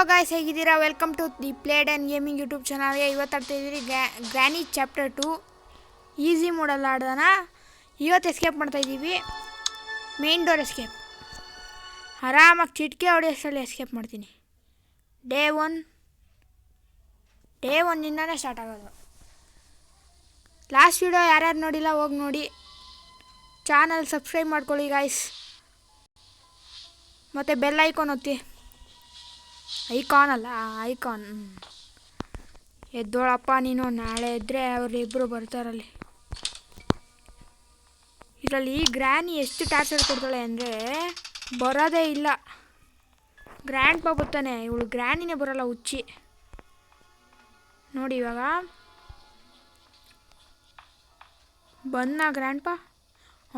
Guys, ಹೇಗಿದ್ದೀರಾ? Welcome to the played and gaming YouTube ಚಾನಲ್ಗೆ. ಇವತ್ತು ಆಡ್ತಾಯಿದ್ದೀರಿ ಗ್ರ್ಯಾನಿ ಚಾಪ್ಟರ್ 2 ಈಸಿ ಮೋಡಲ್ಲಿ ಆಡ್ದಾನ. ಇವತ್ತು ಎಸ್ಕೇಪ್ ಮಾಡ್ತಾಯಿದ್ದೀವಿ, ಮೇನ್ ಡೋರ್ ಎಸ್ಕೇಪ್. ಆರಾಮಾಗಿ ಚಿಟಿಕೆ ಹೊಡೆಯೋಷ್ಟರಲ್ಲಿ ಎಸ್ಕೇಪ್ ಮಾಡ್ತೀನಿ. ಡೇ ಒನ್ನಿಂದನೇ ಸ್ಟಾರ್ಟ್ ಆಗೋದು. ಲಾಸ್ಟ್ ವೀಡಿಯೋ ಯಾರ್ಯಾರು ನೋಡಿಲ್ಲ ಹೋಗಿ ನೋಡಿ. ಚಾನಲ್ ಸಬ್ಸ್ಕ್ರೈಬ್ ಮಾಡ್ಕೊಳ್ಳಿ ಗಾಯ್ಸ್, ಮತ್ತು ಬೆಲ್ ಐಕಾನ್ ಒತ್ತಿ. ಐಕಾನ್ ಎದ್ದೋಳಪ್ಪ ನೀನು. ನಾಳೆ ಇದ್ದರೆ ಅವರಿಬ್ಬರು ಬರ್ತಾರಲ್ಲಿ. ಇದರಲ್ಲಿ ಗ್ರ್ಯಾನಿ ಎಷ್ಟು ಟಾರ್ಚರ್ ಕೊಡ್ತಾಳೆ ಅಂದರೆ ಬರೋದೇ ಇಲ್ಲ. ಗ್ರ್ಯಾಂಡ್ ಪಾ ಬರ್ತಾನೆ, ಇವಳು ಗ್ರ್ಯಾನಿನೇ ಬರೋಲ್ಲ, ಹುಚ್ಚಿ. ನೋಡಿ ಇವಾಗ ಬಂದ ಗ್ರ್ಯಾಂಡ್ ಪಾ,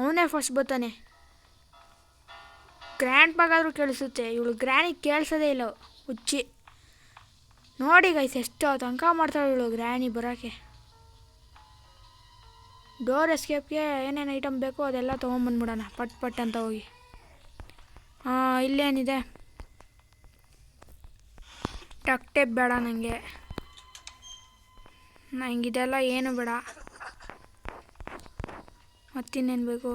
ಅವನೇ ಫಸ್ಟ್ ಬರ್ತಾನೆ. ಗ್ರ್ಯಾಂಡ್ ಪಾಗಾದರೂ ಕೇಳಿಸುತ್ತೆ, ಇವಳು ಗ್ರ್ಯಾನಿಗೆ ಕೇಳಿಸೋದೇ ಇಲ್ಲ, ಹುಚ್ಚಿ. ನೋಡಿ ಗೈಸ್, ಎಷ್ಟು ತನಕ ಮಾಡ್ತಾಳೆ ಇವಳು ಗ್ರ್ಯಾನಿ ಬರೋಕ್ಕೆ. ಡೋರ್ ಎಸ್ಕೇಪ್ಗೆ ಏನೇನು ಐಟಮ್ ಬೇಕೋ ಅದೆಲ್ಲ ತೊಗೊಂಬಂದ್ಬಿಡೋಣ ಪಟ್ ಅಂತ ಹೋಗಿ. ಇಲ್ಲೇನಿದೆ? ಟಕ್ ಟೇಪ್ ಬೇಡ ನನಗೆ ಇದೆಲ್ಲ ಏನು ಬೇಡ. ಮತ್ತಿನ್ನೇನು ಬೇಕು?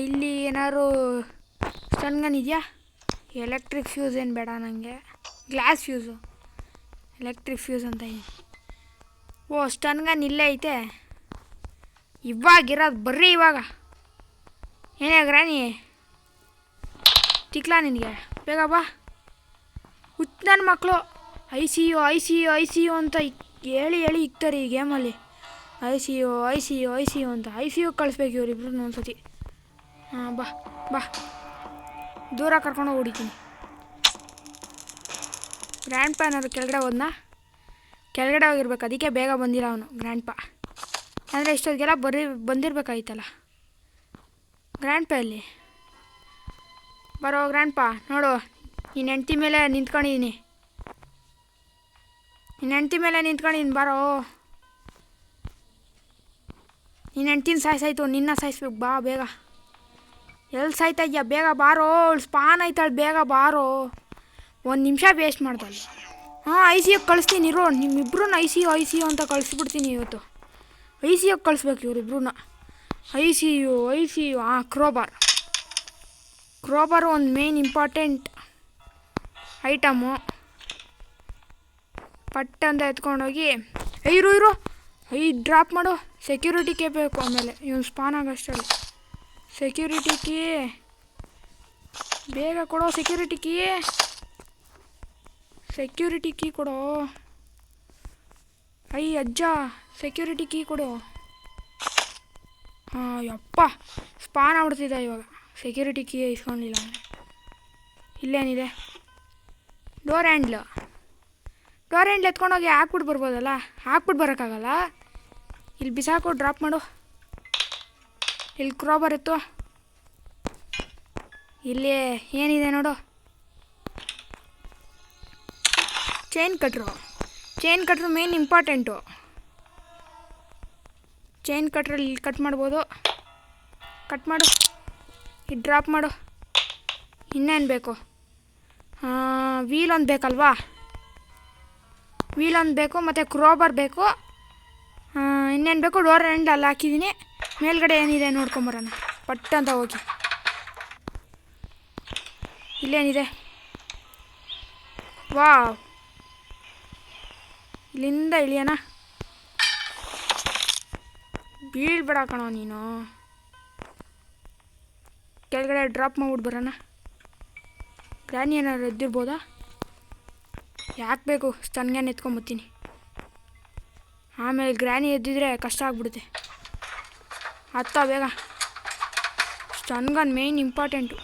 ಇಲ್ಲಿ ಏನಾದ್ರು ಸ್ಟನ್ ಗನ್ ಇದೆಯಾ? ಎಲೆಕ್ಟ್ರಿಕ್ ಫ್ಯೂಸ್ ಏನು ಬೇಡ ನನಗೆ, ಗ್ಲಾಸ್ ಫ್ಯೂಸು. ಎಲೆಕ್ಟ್ರಿಕ್ ಫ್ಯೂಸ್ ಅಂತ ಇದೆ. ಸ್ಟನ್ ಗನ್ ಇಲ್ಲೇ ಐತೆ. ಇವಾಗಿರೋದು ಬರ್ರಿ ಇವಾಗ. ಏನೇ ಗ್ರಾನಿ ತಿಕ್ಲಾ ನಿನಗೆ? ಬೇಗ ಬಾ. ಹುಚ್ಚ ನನ್ನ ಮಕ್ಕಳು ಐ ಸಿ ಯು ಅಂತ ಹೇಳಿ ಇಕ್ತಾರೆ ಈ ಗೇಮಲ್ಲಿ. ಐ ಸಿ ಯು ಅಂತ. ಐ ಸಿ ಯು ಕಳಿಸ್ಬೇಕು ಇವರಿಬ್ರು ಒಂದ್ಸತಿ. ಬಾ ದೂರ ಕರ್ಕೊಂಡು ಹೊಡಿತೀನಿ. ಗ್ರ್ಯಾಂಡ್ ಪಾ ಏನಾದ್ರು ಕೆಳಗಡೆ ಕೆಳಗಡೆ ಹೋಗಿರ್ಬೇಕು, ಅದಕ್ಕೆ ಬೇಗ ಬಂದಿಲ್ಲ ಅವನು ಗ್ರ್ಯಾಂಡ್ ಪಾ. ಅಂದರೆ ಇಷ್ಟೊತ್ತಿಗೆಲ್ಲ ಬಂದಿರಬೇಕಾಯ್ತಲ್ಲ. ಗ್ರ್ಯಾಂಡ್ ಪಾ ಎಲ್ಲಿ? ಬರೋ ಗ್ರ್ಯಾಂಡ್ ಪಾ. ನೋಡು, ನಿನ್ನ ಹೆಂಡ್ತಿ ಮೇಲೆ ನಿಂತ್ಕೊಂಡಿದ್ದೀನಿ. ಬರೋ. ನಿನ್ನ ಹೆಂಡ್ತಿನ ಸಾಯಿಸಾಯ್ತು, ನಿನ್ನ ಸಾಯಿಸ್ಬೇಕು. ಬಾ ಬೇಗ. ಎಲ್ಲಿ ಸಾಯ್ತಾ ಇದೆಯಾ? ಬೇಗ ಬಾರೋ. ಸ್ಪಾನ್ ಆಯ್ತಾಳೆ, ಬೇಗ ಬಾರೋ. 1 ನಿಮಿಷ ವೇಸ್ಟ್ ಮಾಡ್ತಾಳೆ. ಐ ಸಿ ಯು ಕಳಿಸ್ತೀನಿ ಇರೋ. ನಿಮ್ಮಿಬ್ರನ್ನ ಐ ಸಿ ಯು ಅಂತ ಕಳಿಸ್ಬಿಡ್ತೀನಿ ಇವತ್ತು. ಐ ಸಿ ಯು ಕಳಿಸ್ಬೇಕು ಇವರಿಬ್ರನ್ನ. I C U. ಕ್ರೋಬಾರು ಒಂದು ಮೇನ್ ಇಂಪಾರ್ಟೆಂಟ್ ಐಟಮು. ಪಟ್ಟಂತ ಎತ್ಕೊಂಡೋಗಿ ಇರು ಡ್ರಾಪ್ ಮಾಡು. ಸೆಕ್ಯೂರಿಟಿ ಕೀ ಬೇಕು. ಆಮೇಲೆ ಇವನು ಸ್ಪಾನ್ ಆಗೋಷ್ಟರಲ್ಲಿ ಸೆಕ್ಯೂರಿಟಿ ಕೀ ಬೇಗ ಕೊಡೋ. ಸೆಕ್ಯೂರಿಟಿ ಕೀ ಕೊಡೋ. ಅಜ್ಜ ಸೆಕ್ಯೂರಿಟಿ ಕೀ ಕೊಡು. ಯಪ್ಪ, ಸ್ಪಾನ್ ಆಗ್ಬಿಡ್ತಿದ್ದ ಇವಾಗ. ಸೆಕ್ಯೂರಿಟಿ ಕೀ ಇಸ್ಕೊಂಡಿಲ್ಲ. ಇಲ್ಲೇನಿದೆ? ಡೋರ್ ಹ್ಯಾಂಡ್ಲ್ ಎತ್ಕೊಂಡೋಗಿ ಹಾಕ್ಬಿಟ್ಟು ಬರ್ಬೋದಲ್ಲ. ಹಾಕ್ಬಿಟ್ಟು ಬರೋಕ್ಕಾಗಲ್ಲ. ಇಲ್ಲಿ ಬಿಸಾಕು, ಡ್ರಾಪ್ ಮಾಡು. ಇಲ್ಲಿ ಕ್ರೋಬರ್ ಇತ್ತು. ಇಲ್ಲಿ ಏನಿದೆ ನೋಡು? Chain cutter main important. Chain ಕಟ್ರಲ್ಲಿ ಕಟ್ ಮಾಡ್ಬೋದು. ಕಟ್ ಮಾಡು. ಇದು ಡ್ರಾಪ್ ಮಾಡು. ಇನ್ನೇನು ಬೇಕು? ವೀಲ್ ಒಂದು ಬೇಕಲ್ವಾ? ಮತ್ತು ಕ್ರೋಬರ್ ಬೇಕು. ಇನ್ನೇನು ಬೇಕು? ಡೋರ್ ಹ್ಯಾಂಡಲ್ ಅಲ್ಲಿ ಹಾಕಿದ್ದೀನಿ. ಮೇಲ್ಗಡೆ ಏನಿದೆ ನೋಡ್ಕೊಂಬರೋಣ ಪಟ್ಟಂತ ಹೋಗಿ. ಇಲ್ಲೇನಿದೆ? ವಾವ್, ಇಲ್ಲಿಂದ ಇಳಿಯೋಣ. ಬೀಳ್ಬೇಡ ಕಣೋ ನೀನು. ಕೆಳಗಡೆ ಡ್ರಾಪ್ ಮಾಡ್ಬಿಟ್ಟು ಬರೋಣ. ಗ್ರ್ಯಾನಿ ಏನಾದ್ರು ಎದ್ದಿರ್ಬೋದಾ? ಯಾಕೆ ಬೇಕು? ಸ್ಟನ್ ಗನ್ ಎತ್ಕೊಂಬತ್ತೀನಿ. ಆಮೇಲೆ ಗ್ರ್ಯಾನಿ ಎದ್ದಿದ್ರೆ ಕಷ್ಟ ಆಗ್ಬಿಡುತ್ತೆ. ಬೇಗ. Stun gun main important.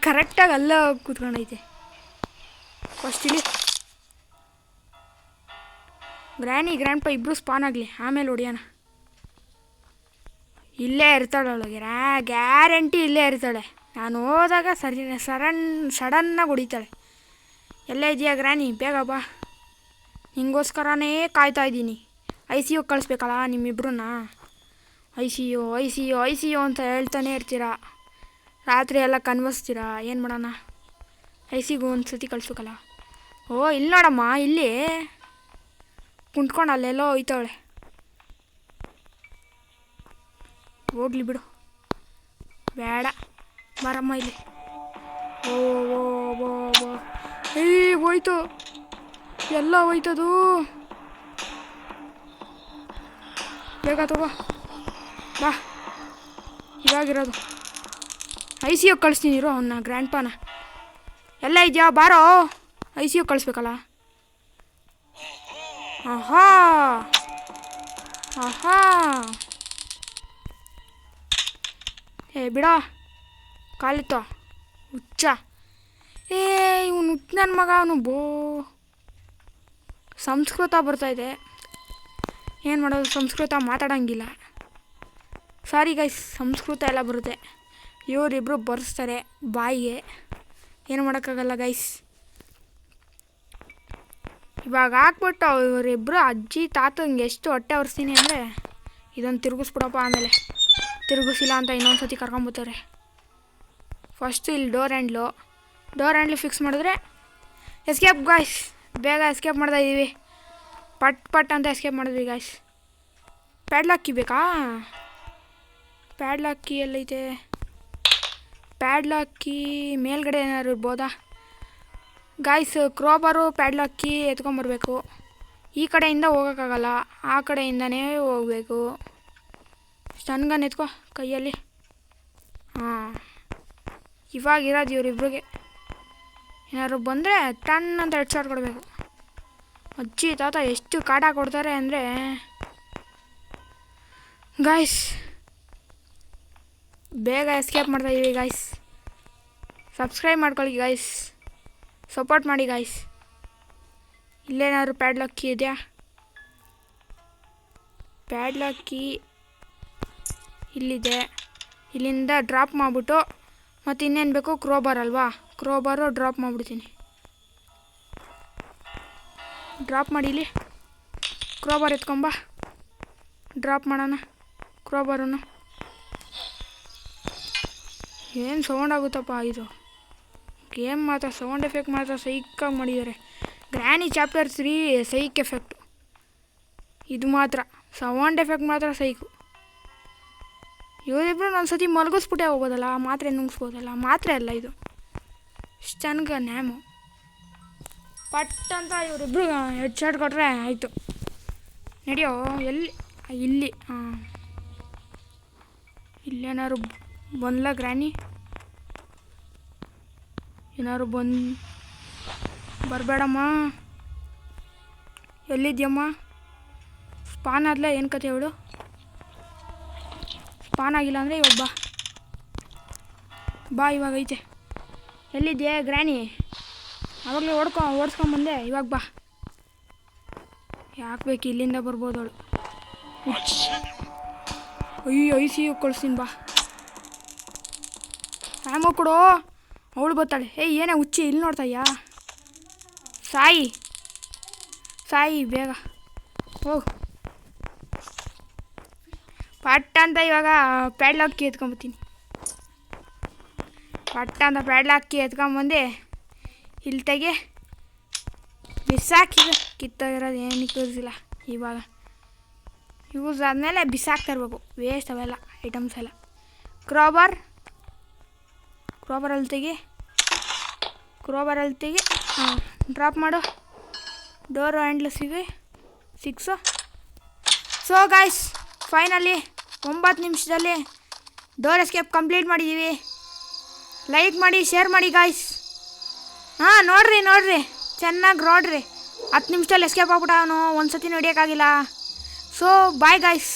ಕರೆಕ್ಟಾಗಿ ಅಲ್ಲ ಕೂತ್ಕೊಂಡೈತೆ. ಫಸ್ಟ್ ಇಲ್ಲಿ ಗ್ರ್ಯಾಂಡ್ ಪಾ ಇಬ್ಬರು ಸ್ಪಾನ್ ಆಗಲಿ, ಆಮೇಲೆ ಹೊಡಿಯೋಣ. ಇಲ್ಲೇ ಇರ್ತಾಳೆ ಒಳಗೆ, ಗ್ಯಾರಂಟಿ ಇಲ್ಲೇ ಇರ್ತಾಳೆ. ನಾನು ಹೋದಾಗ ಸಡನ್ನಾಗಿ ಹೊಡಿತಾಳೆ. ಎಲ್ಲೇ ಇದೆಯಾ ಗ್ರ್ಯಾನಿ? ಬೇಗ ಬಾ. ನಿಂಗೋಸ್ಕರನೇ ಕಾಯ್ತಾ ಇದ್ದೀನಿ. ಐ ಸಿ ಯು ಕಳಿಸ್ಬೇಕಲ್ಲ ನಿಮ್ಮಿಬ್ರನ್ನ. ಐ ಸಿ ಯು ಅಂತ ಹೇಳ್ತಾನೆ ಇರ್ತೀರಾ. ರಾತ್ರಿ ಎಲ್ಲ ಕನ್ವಸ್ತೀರಾ. ಏನು ಮಾಡೋಣ? ಐಸಿಗೂ ಒಂದು ಸತಿ ಕಳಿಸ್ಬೇಕಲ್ಲ. ಓ ಇಲ್ಲಿ ನೋಡಮ್ಮ, ಇಲ್ಲಿ ಕುಂತ್ಕೊಂಡು ಅಲ್ಲೆಲ್ಲೋ ಹೋಯ್ತವಳೆ. ಹೋಗ್ಲಿ ಬಿಡು, ಬೇಡ, ಬರಮ್ಮ ಇಲ್ಲಿ. ಓ ಓ ಓ ಓ ಹೋಯ್ತು, ಎಲ್ಲ ಹೋಯ್ತದು. ಬೇಗ ತಗೋ ಬಾ. ಇವಾಗಿರೋದು ಐ ಸಿ ಯು ಕಳಿಸ್ತೀನಿ ಇರೋ ಅವನ್ನ, ಗ್ರ್ಯಾಂಡ್ ಪಾನ. ಎಲ್ಲ ಇದೆಯಾ ಬಾರೋ, ಐ ಸಿ ಯು ಕಳಿಸ್ಬೇಕಲ್ಲ. ಆಹಾ ಆಹಾ ಬಿಡೋ, ಕಾಲಿತ್ತು ಹುಚ್ಚ. ಇವನು ಹುಚ್ಚ ನನ್ನ ಮಗ, ಅವನು ಸಂಸ್ಕೃತ ಬರ್ತಾಯಿದೆ, ಏನು ಮಾಡೋದು, ಸಂಸ್ಕೃತ ಮಾತಾಡೋಂಗಿಲ್ಲ. ಸಾರಿ ಗೈಸ್, ಸಂಸ್ಕೃತ ಎಲ್ಲ ಬರುತ್ತೆ, ಇವರಿಬ್ಬರು ಬರ್ಸ್ತಾರೆ ಬಾಯಿಗೆ, ಏನು ಮಾಡೋಕ್ಕಾಗಲ್ಲ ಗೈಸ್. ಇವಾಗ ಹಾಕ್ಬಿಟ್ಟು ಇವರಿಬ್ಬರು ಅಜ್ಜಿ ತಾತಂಗೆ ಎಷ್ಟು ಹೊಟ್ಟೆ ಒರೆಸ್ತೀನಿ ಅಂದರೆ, ಇದೊಂದು ತಿರುಗಿಸ್ಬಿಡಪ್ಪ, ಆಮೇಲೆ ತಿರುಗಿಸಿಲ್ಲ ಅಂತ ಇನ್ನೊಂದು ಸತಿ ಕರ್ಕೊಂಬತ್ತಾರೆ. ಫಸ್ಟು ಇಲ್ಲಿ ಡೋರ್ ಹ್ಯಾಂಡ್ಲು ಫಿಕ್ಸ್ ಮಾಡಿದ್ರೆ ಎಸ್ಕೇಪ್ ಗಾಯ್ಸ್. ಬೇಗ ಎಸ್ಕೇಪ್ ಮಾಡ್ತಾಯಿದ್ದೀವಿ, ಪಟ್ ಅಂತ ಎಸ್ಕೇಪ್ ಮಾಡಿದ್ವಿ ಗಾಯ್ಸ್. ಪ್ಯಾಡ್ಲಾಕ್ ಕೀ ಬೇಕಾ? Padlock key ಎಲ್ಲೈತೆ? ಪ್ಯಾಡ್ಲಾಕ್ ಕೀ ಮೇಲ್ಗಡೆ ಏನಾದ್ರು ಇರ್ಬೋದಾ ಗಾಯ್ಸ್? ಕ್ರೋಬಾರು padlock key ಎತ್ಕೊಂಬರ್ಬೇಕು. ಈ ಕಡೆಯಿಂದ ಹೋಗೋಕ್ಕಾಗಲ್ಲ, ಆ ಕಡೆಯಿಂದನೇ ಹೋಗಬೇಕು. ಸ್ಟನ್ಗನ್ ಎತ್ಕೊ ಕೈಯಲ್ಲಿ. ಹಾಂ, ಇವಾಗಿರೋದು ಇವರಿಬ್ರಿಗೆ. ಏನಾದ್ರು ಬಂದರೆ ಟನ್ ಅಂತ 2 ಸಾವಿರ ಕೊಡಬೇಕು. ಅಜ್ಜಿ ತಾತ ಎಷ್ಟು ಕಾಟ ಕೊಡ್ತಾರೆ ಅಂದರೆ ಗಾಯ್ಸ್. ಬೇಗ ಎಸ್ಕೇಪ್ ಮಾಡ್ತಾಯಿದ್ದೀವಿ ಗಾಯ್ಸ್. ಸಬ್ಸ್ಕ್ರೈಬ್ ಮಾಡ್ಕೊಳ್ಳಿ ಗಾಯ್ಸ್, ಸಪೋರ್ಟ್ ಮಾಡಿ ಗಾಯ್ಸ್. ಇಲ್ಲೇನಾದ್ರು ಪ್ಯಾಡ್ಲಾಕ್ ಕೀ ಇದೆಯಾ? ಪ್ಯಾಡ್ಲಾಕ್ ಕೀ ಇಲ್ಲಿದೆ. ಇಲ್ಲಿಂದ ಡ್ರಾಪ್ ಮಾಡಿಬಿಟ್ಟು, ಮತ್ತು ಇನ್ನೇನು ಬೇಕು, ಕ್ರೋಬಾರ್ ಅಲ್ವಾ, ಕ್ರೋಬಾರು ಡ್ರಾಪ್ ಮಾಡಿಬಿಡ್ತೀನಿ. ಡ್ರಾಪ್ ಮಾಡಿ ಇಲ್ಲಿ, ಕ್ರೋಬಾರ್ ಎತ್ಕೊಂಬ, ಡ್ರಾಪ್ ಮಾಡೋಣ ಕ್ರೋಬಾರನ್ನು. ಏನು ಸೌಂಡ್ ಆಗುತ್ತಪ್ಪ ಇದು ಗೇಮ್, ಮಾತ್ರ ಸೌಂಡ್ ಎಫೆಕ್ಟ್ ಮಾತ್ರ ಸೈಕಾಗಿ ಮಾಡಿದ್ದಾರೆ. ಗ್ರ್ಯಾನಿ ಚಾಪ್ಟರ್ 3 ಸೈಕ್ ಎಫೆಕ್ಟು, ಇದು ಮಾತ್ರ ಸೌಂಡ್ ಎಫೆಕ್ಟ್ ಮಾತ್ರ ಸೈಕು. ಇವರಿಬ್ಬರು ಒಂದು ಸತಿ ಮಲಗಿಸ್ಬಿಟ್ಟೆ ಹೋಗೋದಲ್ಲ, ಮಾತ್ರೆ ನುಂಗಿಸ್ಬೋದಲ್ಲ. ಮಾತ್ರೆ ಅಲ್ಲ ಇದು, ಸ್ಟನ್ಗ ನ್ಯಾಮು. ಪಟ್ ಅಂತ ಇವರಿಬ್ರು ಹೆಡ್ಶಾಟ್ ಕೊಟ್ಟರೆ ಆಯಿತು. ನಡೆಯೋ, ಎಲ್ಲಿ? ಇಲ್ಲಿ. ಹಾಂ, ಇಲ್ಲೇನಾದ್ರು ಬಂದ್ಲ ಗ್ರ್ಯಾನಿ? ಏನಾದ್ರು ಬರಬೇಡಮ್ಮ. ಎಲ್ಲಿದ್ಯಮ್ಮ? ಸ್ಪಾನ್ ಆದ್ಲ? ಏನು ಕತೆ ಇವಳು? ಸ್ಪಾನ್ ಆಗಿಲ್ಲ ಅಂದರೆ ಇವಾಗ ಬಾ ಇವಾಗ ಐತೆ. ಎಲ್ಲಿದ್ಯಾ ಗ್ರ್ಯಾನಿ? ಆವಾಗಲೇ ಓಡಿಸ್ಕೊಂಬಂದೆ, ಇವಾಗ ಬಾ. ಯಾಕೆ ಬೇಕು, ಇಲ್ಲಿಂದ ಬರ್ಬೋದು ಅವಳು. ಅಯ್ಯೋ, ಐ ಸಿ ಯು ಕಳಿಸ್ತೀನಿ ಬಾ. ಆಮೋ ಕೊಡು, ಅವಳು ಬರ್ತಾಳೆ. ಏನೇ ಹುಚ್ಚಿ, ಇಲ್ಲಿ ನೋಡ್ತಾಯ್ಯಾ? ಸಾಯಿ ಬೇಗ ಹೋಗು. ಪಟ್ಟ ಅಂತ ಇವಾಗ ಪ್ಯಾಡ್ಲಾಕ್ ಕೀ ಎತ್ಕೊಂಬತ್ತೀನಿ. ಪಟ್ಟ ಅಂತ ಪ್ಯಾಡ್ಲಾಕ್ ಕೀ ಎತ್ಕೊಂಬಂದು ಇಲ್ಲಿ ತೆಗೆ ಬಿಸಾಕಿದ್ರು. ಕಿತ್ತೋಗಿರೋದು ಏನಕ್ಕೆ ಯೂಸಿಲ್ಲ. ಇವಾಗ ಯೂಸ್ ಆದಮೇಲೆ ಬಿಸಾಕ್ತಾ ಇರಬೇಕು, ವೇಸ್ಟ್ ಅವೆಲ್ಲ ಐಟಮ್ಸ್ ಎಲ್ಲ. ಕ್ರೋಬರಲ್ಲಿ ತೆಗಿ. ಹಾಂ, ಡ್ರಾಪ್ ಮಾಡು. ಡೋರ್ ಹ್ಯಾಂಡ್ಲು 6. ಸೊ ಗಾಯ್ಸ್, ಫೈನಲಿ 9 ನಿಮಿಷದಲ್ಲಿ ಡೋರ್ ಎಸ್ಕೇಪ್ ಕಂಪ್ಲೀಟ್ ಮಾಡಿದ್ದೀವಿ. ಲೈಕ್ ಮಾಡಿ, ಶೇರ್ ಮಾಡಿ ಗಾಯ್ಸ್. ಹಾಂ, ನೋಡ್ರಿ ಚೆನ್ನಾಗಿ ನೋಡ್ರಿ. 10 ನಿಮಿಷದಲ್ಲಿ ಎಸ್ಕೇಪ್ ಆಗ್ಬಿಟ್ಟ ಅವನು, ಒಂದು ಸತಿ ನೋಡಿಯೋಕ್ಕಾಗಿಲ್ಲ. So bye guys.